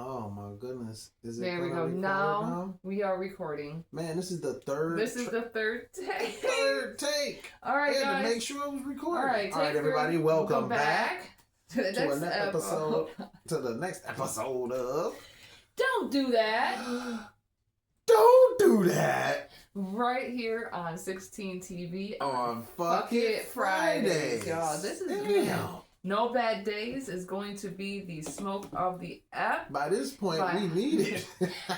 Oh my goodness. Is it There we go. Now we are recording. Man, this is the third. This is the third take. Third take. All right, guys. To make sure it was recording. All right, everybody. Welcome back to the next episode. To the next episode of. Don't do that. Don't do that. Right here on 16 TV on Fuck It Fridays. Y'all, this is good. No Bad Days is going to be the smoke of the app. By this point, we need it.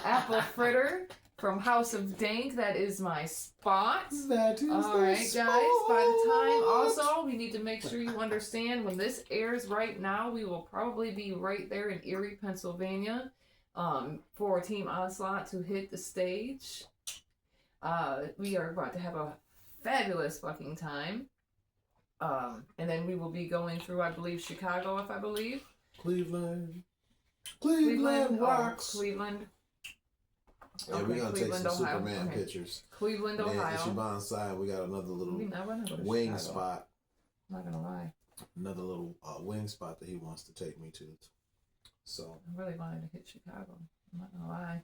Apple fritter from House of Dank. That is my spot. That is all right, guys. By the time, also, we need to make sure you understand when this airs right now, we will probably be right there in Erie, Pennsylvania, for Team Onslaught to hit the stage. We are about to have a fabulous fucking time. And then we will be going through, I believe, Chicago, if I believe. Cleveland rocks. Cleveland. Yeah, we're going to take some Ohio. Superman pictures. Cleveland, Ohio. And Siobhan's side, we got another little wing spot. I'm not going to lie. Another little wing spot that he wants to take me to. So I really wanted to hit Chicago. I'm not going to lie.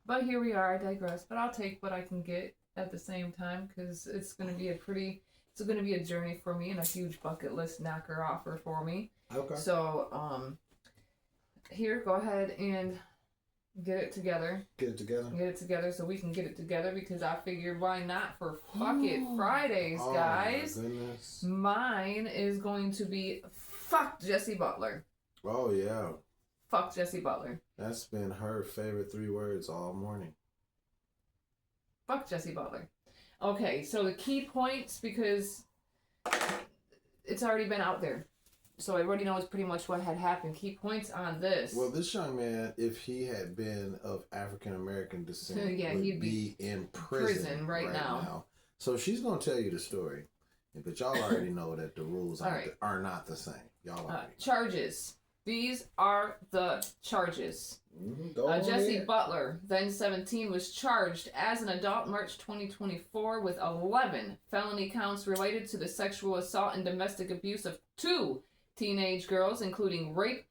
But here we are. I digress. But I'll take what I can get at the same time because it's going to be it's going to be a journey for me and a huge bucket list knocker offer for me. Okay. So, here, go ahead and get it together. Get it together So we can get it together because I figured why not for Fuck It Fridays, guys. Oh, my goodness. Mine is going to be fuck Jessie Butler. Oh, yeah. Fuck Jessie Butler. That's been her favorite 3 words all morning. Fuck Jessie Butler. Okay, so the key points, because it's already been out there. So everybody knows pretty much what had happened. Key points on this. Well, this young man, if he had been of African-American descent, would be in prison right now. So she's going to tell you the story. But y'all already know that the rules are not the same. Y'all already charges. These are the charges. Jessie Butler, then 17, was charged as an adult March 2024 with 11 felony counts related to the sexual assault and domestic abuse of 2 teenage girls, including rape,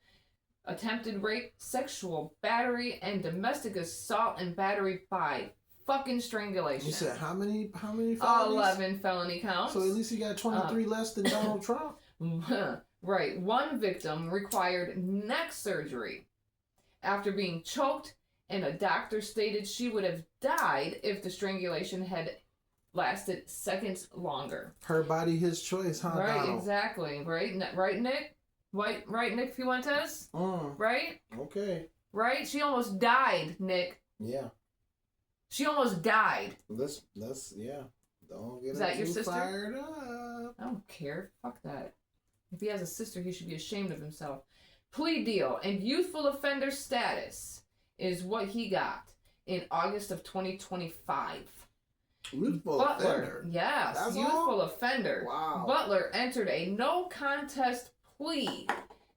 attempted rape, sexual battery, and domestic assault and battery by fucking strangulation. You said how many felonies? 11 felony counts. So at least he got 23 less than Donald Trump. Right. One victim required neck surgery after being choked, and a doctor stated she would have died if the strangulation had lasted seconds longer. Her body, his choice, huh, Right, Donald? exactly. Right, Nick? Right, Nick Fuentes? Right? Okay. Right? She almost died, Nick. Yeah. She almost died. That's yeah. Don't get Is that your sister? Fired up. I don't care. Fuck that. If he has a sister, he should be ashamed of himself. Plea deal and youthful offender status is what he got in August of 2025. Youthful offender? Yes, That's youthful offender. Wow. Butler entered a no contest plea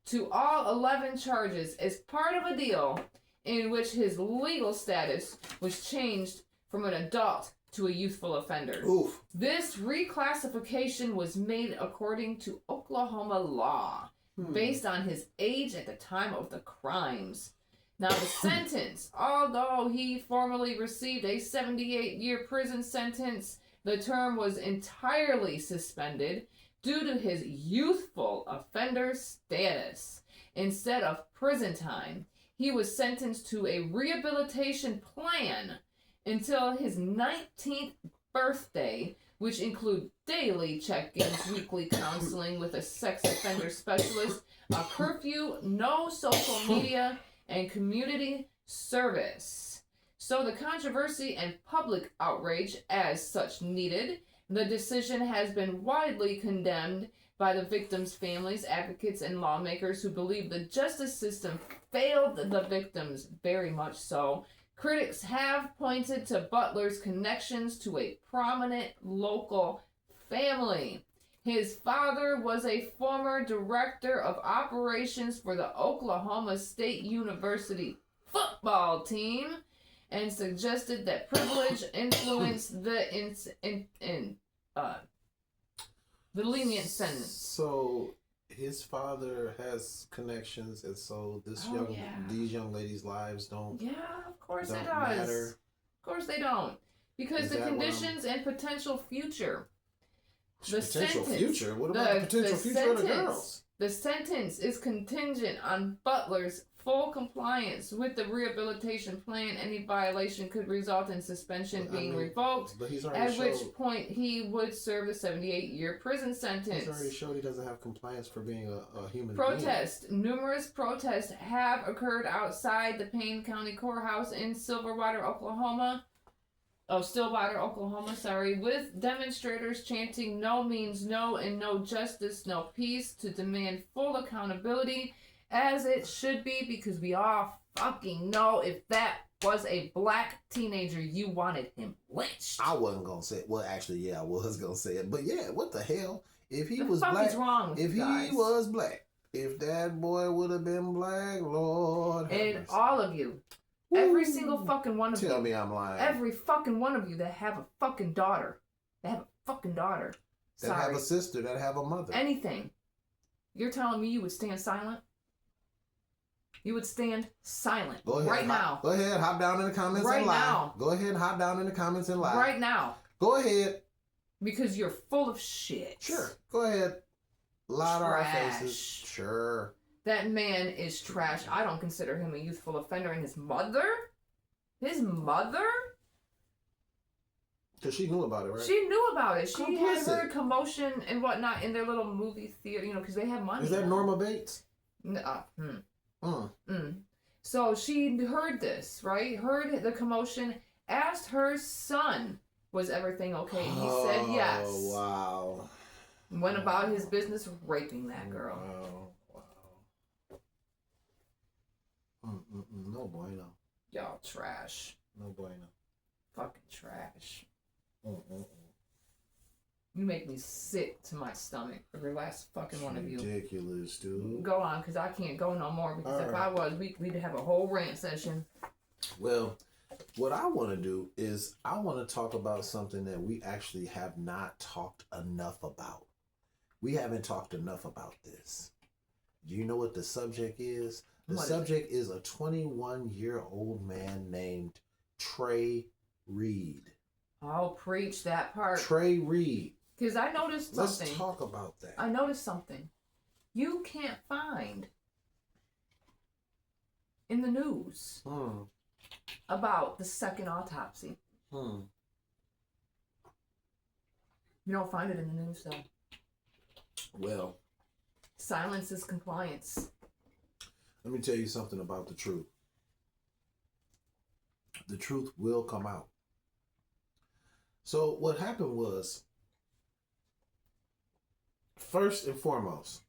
to all 11 charges as part of a deal in which his legal status was changed from an adult to a youthful offender. Oof. This reclassification was made according to Oklahoma law, based on his age at the time of the crimes. Now, the sentence, although he formally received a 78-year prison sentence, the term was entirely suspended due to his youthful offender status. Instead of prison time, he was sentenced to a rehabilitation plan until his 19th birthday, which include daily check-ins, weekly counseling with a sex offender specialist, a curfew, no social media, and community service. So the controversy and public outrage as such needed. The decision has been widely condemned by the victims' families, advocates, and lawmakers who believe the justice system failed the victims, very much so. Critics have pointed to Butler's connections to a prominent local family. His father was a former director of operations for the Oklahoma State University football team and suggested that privilege influenced the lenient sentence. So his father has connections, and so these young ladies' lives don't. Yeah, of course it does. Matter. Of course they don't, because the conditions and potential future. Future? What about the potential future of the girls? The sentence is contingent on Butler's full compliance with the rehabilitation plan. Any violation could result in suspension being revoked, at which point he would serve a 78-year prison sentence. He's already showed he doesn't have compliance for being a human being. Numerous protests have occurred outside the Payne County Courthouse in Stillwater, Oklahoma, with demonstrators chanting "No means no" and "No justice, no peace" to demand full accountability, as it should be, because we all fucking know if that was a black teenager, you wanted him lynched. I wasn't gonna say it. Well, actually, yeah, I was gonna say it. But yeah, what the hell? If he was black, is wrong with if he was black, if that boy would have been black, Lord. And all of you. Every single fucking one of you. Tell me I'm lying. Every fucking one of you that have a fucking daughter. That have a sister. That have a mother. Anything. You're telling me you would stand silent? You would stand silent. Go ahead, now. Go ahead. Hop down in the comments and lie. Now. Go ahead. Hop down in the comments and lie. Right now. Go ahead. Because you're full of shit. Sure. Go ahead. Lie to our faces. Sure. That man is trash. I don't consider him a youthful offender. And his mother? Because she knew about it, right? She knew about it. She had heard commotion and whatnot in their little movie theater, because they have money. Is that Norma Bates? So she heard this, right? Heard the commotion, asked her son, was everything okay? And he said yes. Oh, wow. Went about his business raping that girl. Wow. No bueno. Y'all trash. No bueno. Fucking trash. You make me sick to my stomach. Every last fucking one of you. Ridiculous, dude. Go on, because I can't go no more. Because if I was, we'd have a whole rant session. Well, what I want to do is I want to talk about something that we actually have not talked enough about. We haven't talked enough about this. Do you know what the subject is? The subject is a 21-year-old man named Trey Reed. Oh, preach that part. Trey Reed. Because I noticed something. Let's talk about that. I noticed something. You can't find in the news about the second autopsy. You don't find it in the news, though. Well. Silence is compliance. Let me tell you something about the truth. The truth will come out. So what happened was, first and foremost,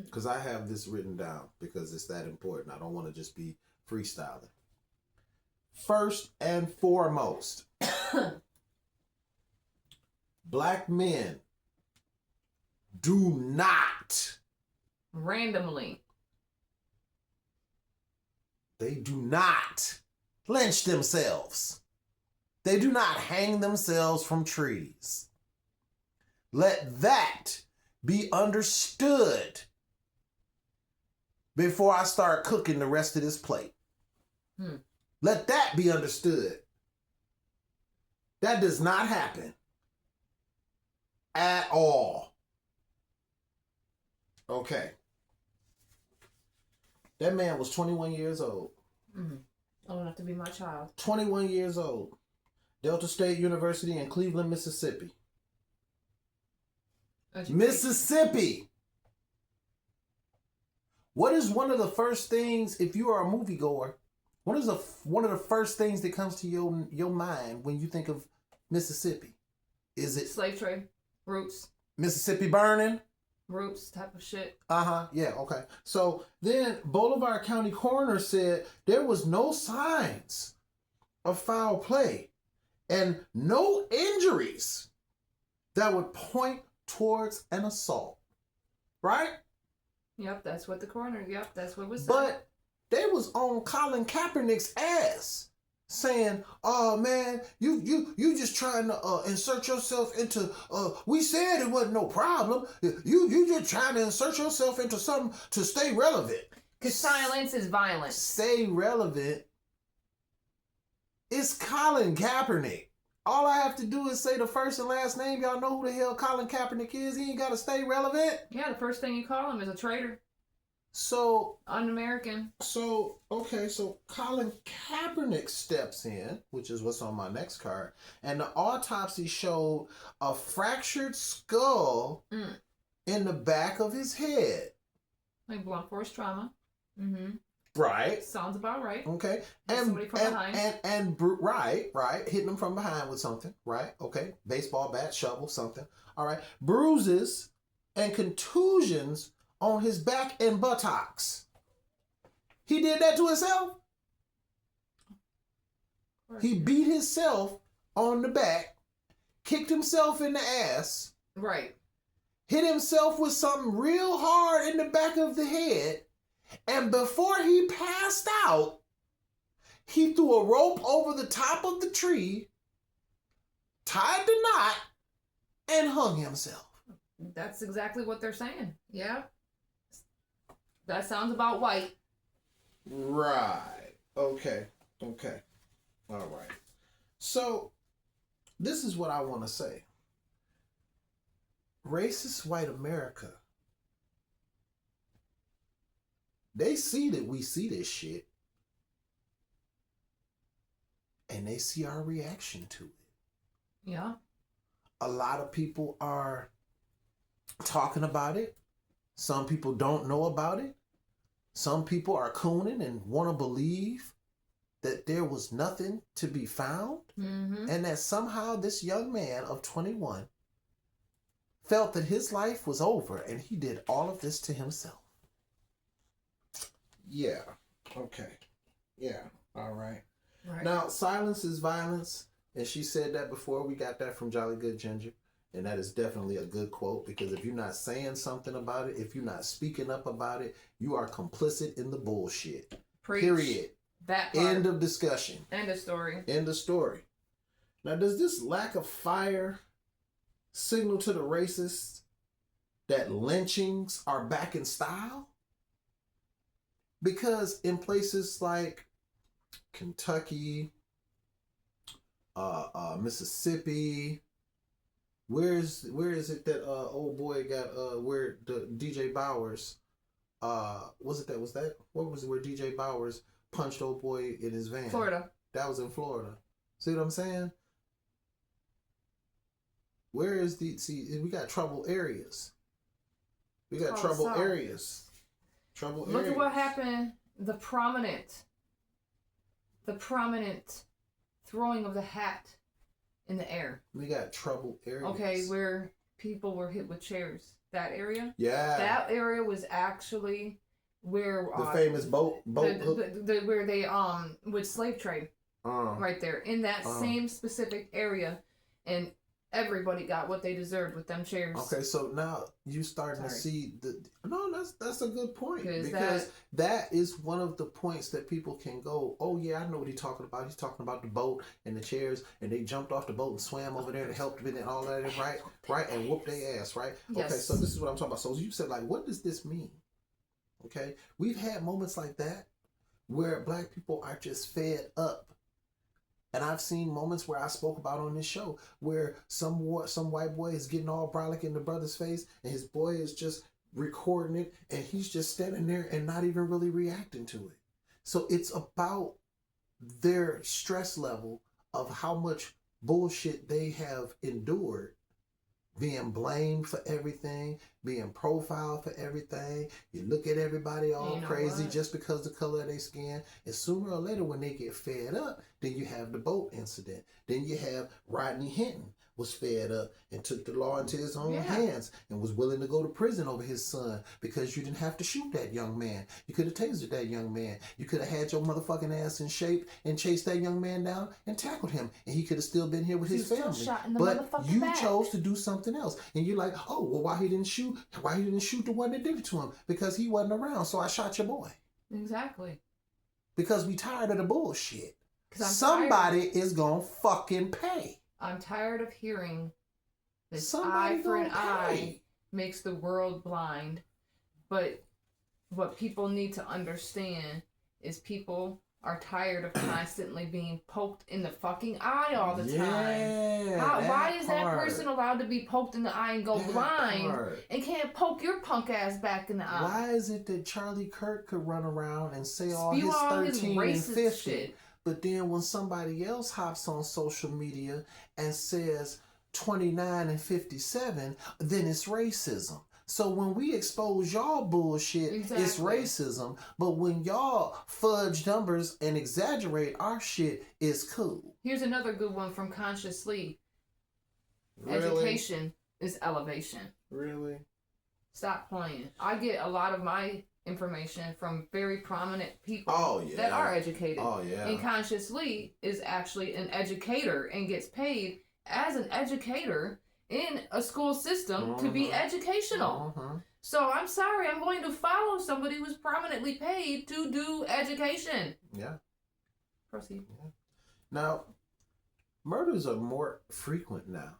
because I have this written down because it's that important. I don't want to just be freestyling. First and foremost, black men do not randomly. They do not lynch themselves. They do not hang themselves from trees. Let that be understood before I start cooking the rest of this plate. Let that be understood. That does not happen at all. Okay. That man was 21 years old. Old enough to be my child. 21 years old. Delta State University in Cleveland, Mississippi. Mississippi. What is one of the first things, if you are a moviegoer, what is one of the first things that comes to your mind when you think of Mississippi? Is it slave trade, roots, Mississippi burning? Roots type of shit. Yeah, okay. So then Bolivar County coroner said there was no signs of foul play and no injuries that would point towards an assault. Right? Yep, that's what the coroner, that's what was said. But they was on Colin Kaepernick's ass saying, "Oh man, you just trying to insert yourself into we said it wasn't no problem. You just trying to insert yourself into something to stay relevant. Because silence is violence. Stay relevant. It's Colin Kaepernick. All I have to do is say the first and last name. Y'all know who the hell Colin Kaepernick is. He ain't got to stay relevant. Yeah, the first thing you call him is a traitor. So un-American. So Colin Kaepernick steps in, which is what's on my next card, and the autopsy showed a fractured skull in the back of his head. Like blunt force trauma. Mm-hmm. Right. Sounds about right. Okay. Somebody from behind. Right. Hitting him from behind with something. Right. Okay. Baseball bat, shovel, something. All right. Bruises and contusions on his back and buttocks. He did that to himself. He beat himself on the back, kicked himself in the ass. Right. Hit himself with something real hard in the back of the head. And before he passed out, he threw a rope over the top of the tree, tied the knot, and hung himself. That's exactly what they're saying. Yeah. That sounds about white. Right. Okay. All right. So, this is what I want to say. Racist white America, they see that we see this shit. And they see our reaction to it. Yeah. A lot of people are talking about it. Some people don't know about it. Some people are cooning and want to believe that there was nothing to be found. Mm-hmm. And that somehow this young man of 21 felt that his life was over and he did all of this to himself. Yeah. Okay. Yeah. All right. Now, silence is violence. And she said that before. We got that from Jolly Good Ginger. And that is definitely a good quote, because if you're not saying something about it, if you're not speaking up about it, you are complicit in the bullshit. Preach. Period. That part. End of discussion. End of story. End of story. Now, does this lack of fire signal to the racists that lynchings are back in style? Because in places like Kentucky, Mississippi, where is it that old boy got where the DJ Bowers what was it where DJ Bowers punched old boy in his van? Florida. That was in Florida. See what I'm saying? Where is we got trouble areas. We got trouble areas. Look at what happened. The prominent throwing of the hat in the air. We got trouble areas. Okay, where people were hit with chairs. That area? Yeah. That area was actually where the famous boat where they with slave trade. Right there. In that same specific area. And everybody got what they deserved with them chairs. Okay, so now you starting to see that's a good point, because that is one of the points that people can go, oh yeah, I know what he's talking about. He's talking about the boat and the chairs, and they jumped off the boat and swam over there and helped with it and all that, right, and whooped their ass, right? Yes. Okay, so this is what I'm talking about. So you said, like, what does this mean? Okay, we've had moments like that where black people are just fed up. And I've seen moments where I spoke about on this show where some white boy is getting all brolic in the brother's face, and his boy is just recording it, and he's just standing there and not even really reacting to it. So it's about their stress level of how much bullshit they have endured, being blamed for everything, being profiled for everything. You look at everybody all crazy just because the color of their skin. And sooner or later, when they get fed up, then you have the boat incident. Then you have Rodney Hinton was fed up and took the law into his own hands and was willing to go to prison over his son, because you didn't have to shoot that young man. You could have tasered that young man. You could have had your motherfucking ass in shape and chased that young man down and tackled him, and he could have still been here with his family. But you chose to do something else, and you're like, oh, well, why he didn't shoot the one that did it to him? Because he wasn't around, so I shot your boy. Exactly. Because we tired of the bullshit. somebody is going to fucking pay. I'm tired of hearing this eye for an eye makes the world blind. But what people need to understand is people are tired of constantly being poked in the fucking eye all the time. Why is that person allowed to be poked in the eye and go blind and can't poke your punk ass back in the eye? Why is it that Charlie Kirk could run around and say all his 13 and 50, shit, but then when somebody else hops on social media and says 29 and 57, then it's racism? So when we expose y'all bullshit, it's racism. But when y'all fudge numbers and exaggerate our shit, it's cool. Here's another good one from Conscious Lee. Really? Education is elevation. Really? Stop playing. I get a lot of my information from very prominent people that are educated. Oh, yeah. And Conscious Lee is actually an educator and gets paid as an educator in a school system to be educational. So I'm sorry, I'm going to follow somebody who's prominently paid to do education. Yeah. Proceed. Yeah. Now, murders are more frequent now.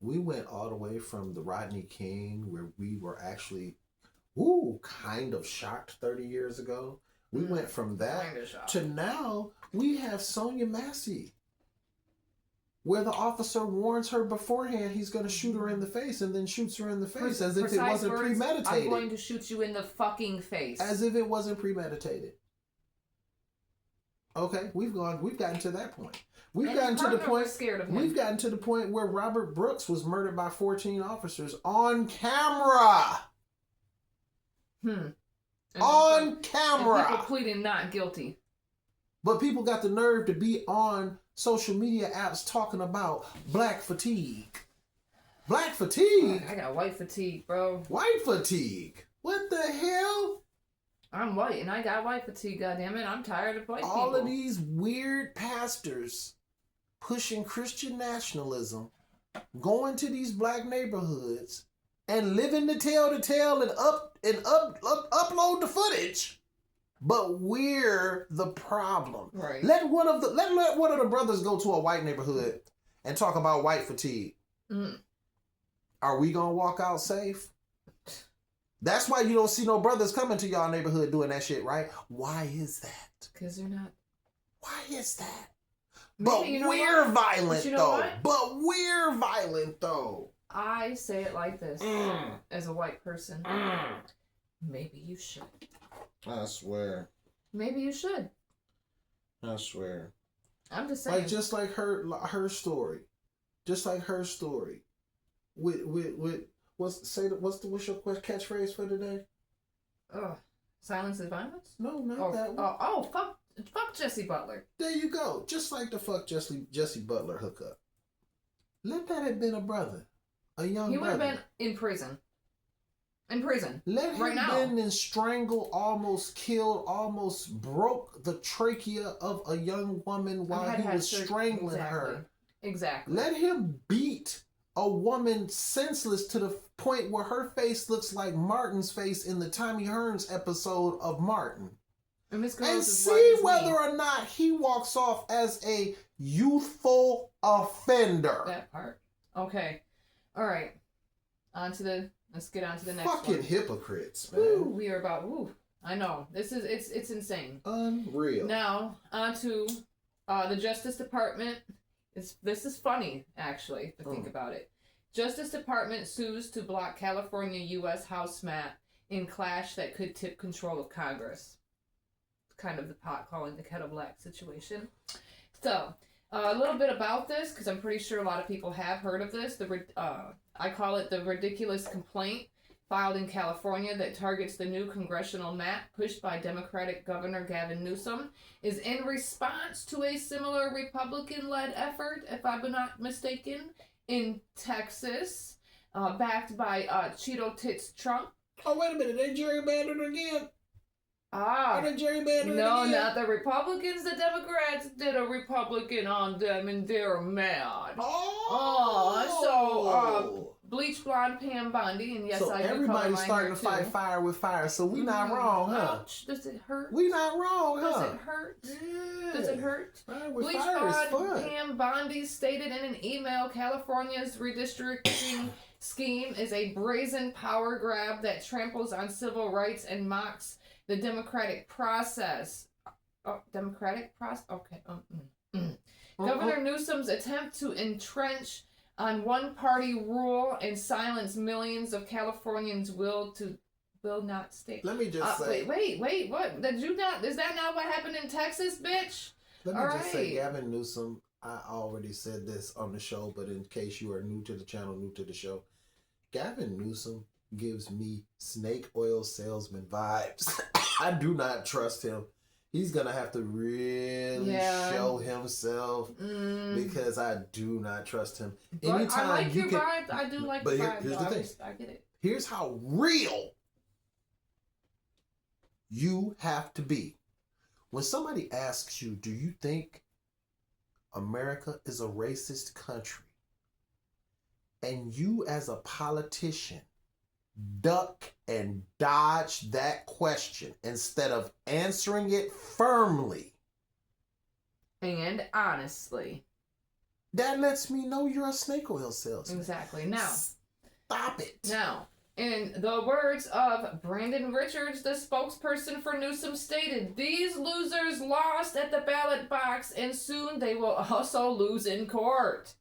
We went all the way from the Rodney King, where we were actually kind of shocked 30 years ago. We went from that to now we have Sonia Massey, where the officer warns her beforehand he's going to shoot her in the face and then shoots her in the face as if it wasn't premeditated. I'm going to shoot you in the fucking face. As if it wasn't premeditated. Okay, we've gotten to that point. We've gotten to the point where Robert Brooks was murdered by 14 officers on camera. On camera. And people pleading not guilty. But people got the nerve to be on social media apps talking about black fatigue. Black fatigue? I got white fatigue, bro. White fatigue? What the hell? I'm white and I got white fatigue, goddammit. I'm tired of white people. All of these weird pastors pushing Christian nationalism, going to these black neighborhoods and living to tell the tale and upload the footage. But we're the problem. Right. Let one of the brothers go to a white neighborhood and talk about white fatigue. Are we gonna walk out safe? That's why you don't see no brothers coming to y'all neighborhood doing that shit, right? Why is that? Because they're not. Why is that? But we're violent though. But we're violent though. I say it like this as a white person. Maybe you should. I swear. Maybe you should. I swear. I'm just saying. Like just like her story. Just like her story. With what's your catchphrase for today? Silence is violence? No, not that one. Fuck Jesse Butler. There you go. Just like the fuck Jesse Butler hookup. Let that have been a brother. A young brother. He would have been in prison. Let him been and strangled, almost killed, almost broke the trachea of a young woman while he was strangling her. Exactly. Let him beat a woman senseless to the point where her face looks like Martin's face in the Tommy Hearns episode of Martin. And see whether or not he walks off as a youthful offender. That part. Okay. All right. Let's get on to the next one. Fucking hypocrites, man. Woo, we are about, I know. It's insane. Unreal. Now, on to the Justice Department. This is funny, actually, to think about it. Justice Department sues to block California U.S. House map in clash that could tip control of Congress. Kind of the pot calling the kettle black situation. So, a little bit about this, because I'm pretty sure a lot of people have heard of this. I call it the ridiculous complaint filed in California that targets the new congressional map pushed by Democratic Governor Gavin Newsom is in response to a similar Republican-led effort, if I'm not mistaken, in Texas, backed by Cheeto Tits Trump. Oh, wait a minute. They gerrymandered again? Are they gerrymandered No, again? not the Republicans. The Democrats did a Republican on them, and they're mad. Bleach blonde Pam Bondi, and yes, so I do everybody's starting to fight fire with fire, so we not wrong, huh? Ouch. Does it hurt? We not wrong, huh? Does it hurt? Yeah. doesn't hurt. Police Pam Bondi stated in an email, California's redistricting scheme is a brazen power grab that tramples on civil rights and mocks the democratic process. Oh, democratic process? Okay. Governor Newsom's attempt to entrench on one-party rule and silence millions of Californians will not stay. Let me just say. Wait, what? Is that not what happened in Texas, bitch? Let me just say, Gavin Newsom, I already said this on the show, but in case you are new to the channel, new to the show, Gavin Newsom gives me snake oil salesman vibes. I do not trust him. He's going to have to really show himself because I do not trust him. Anytime I like your vibes. I do like the vibes. Here's the thing. I get it. Here's how real you have to be. When somebody asks you, do you think America is a racist country? And you as a politician duck and dodge that question instead of answering it firmly and honestly, that lets me know you're a snake oil salesman. Exactly. Now, stop it. Now, in the words of Brandon Richards, the spokesperson for Newsom, stated, "These losers lost at the ballot box, and soon they will also lose in court."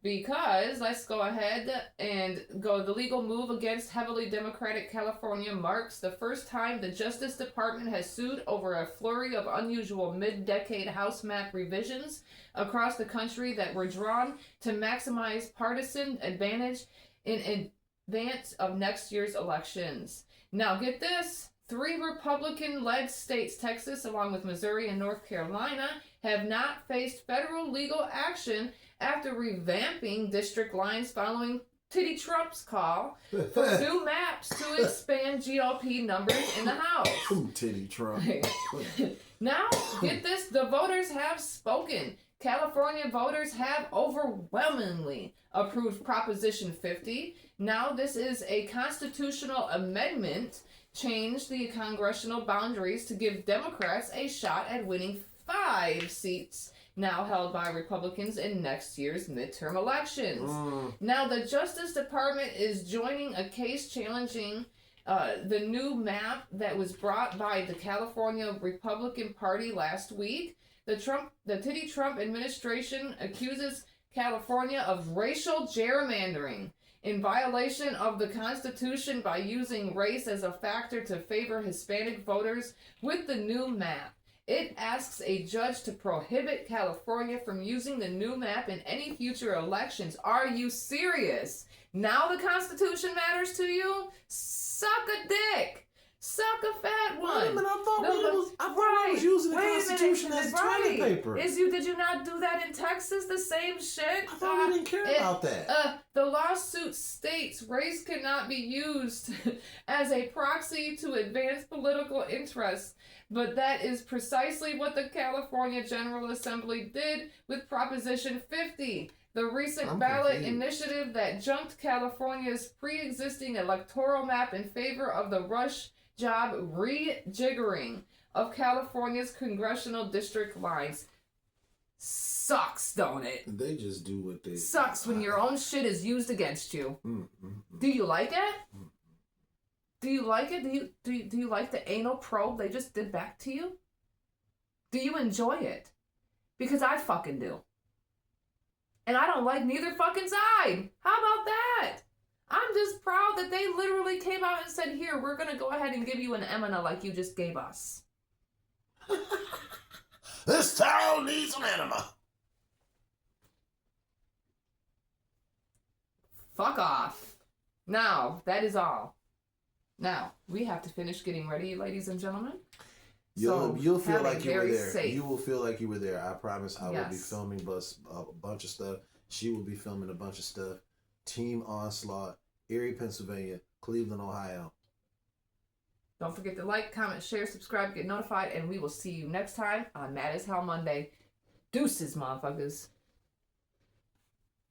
Because, let's go ahead and go, the legal move against heavily Democratic California marks the first time the Justice Department has sued over a flurry of unusual mid-decade House map revisions across the country that were drawn to maximize partisan advantage in advance of next year's elections. Now, get this. 3 Republican-led states, Texas, along with Missouri and North Carolina, have not faced federal legal action after revamping district lines following Titty Trump's call for new maps to expand GOP numbers in the House. Titty Trump. Now, get this, the voters have spoken. California voters have overwhelmingly approved Proposition 50. Now, this is a constitutional amendment, changed the congressional boundaries to give Democrats a shot at winning 5 seats now held by Republicans in next year's midterm elections. Now, the Justice Department is joining a case challenging the new map that was brought by the California Republican Party last week. The Titty Trump administration accuses California of racial gerrymandering in violation of the Constitution by using race as a factor to favor Hispanic voters with the new map. It asks a judge to prohibit California from using the new map in any future elections. Are you serious? Now the Constitution matters to you? Suck a dick. Suck a fat one. Wait a minute, I thought I was using the Constitution as toilet paper. Did you not do that in Texas? The same shit? I thought we didn't care about that. The lawsuit states race cannot be used as a proxy to advance political interests, but that is precisely what the California General Assembly did with Proposition 50. The recent ballot initiative that junked California's pre-existing electoral map in favor of the rush job rejiggering of California's congressional district lines. Sucks, don't it? They just do what they... Sucks when your own shit is used against you. Do you like it? Do you like it? Do you like the anal probe they just did back to you? Do you enjoy it? Because I fucking do. And I don't like neither fucking side. How about that? I'm just proud that they literally came out and said, here, we're going to go ahead and give you an Emina like you just gave us. This town needs an enema. Fuck off. Now, that is all. Now, we have to finish getting ready, ladies and gentlemen. You'll feel like you were there. Safe. You will feel like you were there. I promise. I will be filming a bunch of stuff. She will be filming a bunch of stuff. Team Onslaught, Erie, Pennsylvania, Cleveland, Ohio. Don't forget to like, comment, share, subscribe, get notified, and we will see you next time on Mad as Hell Monday. Deuces, motherfuckers.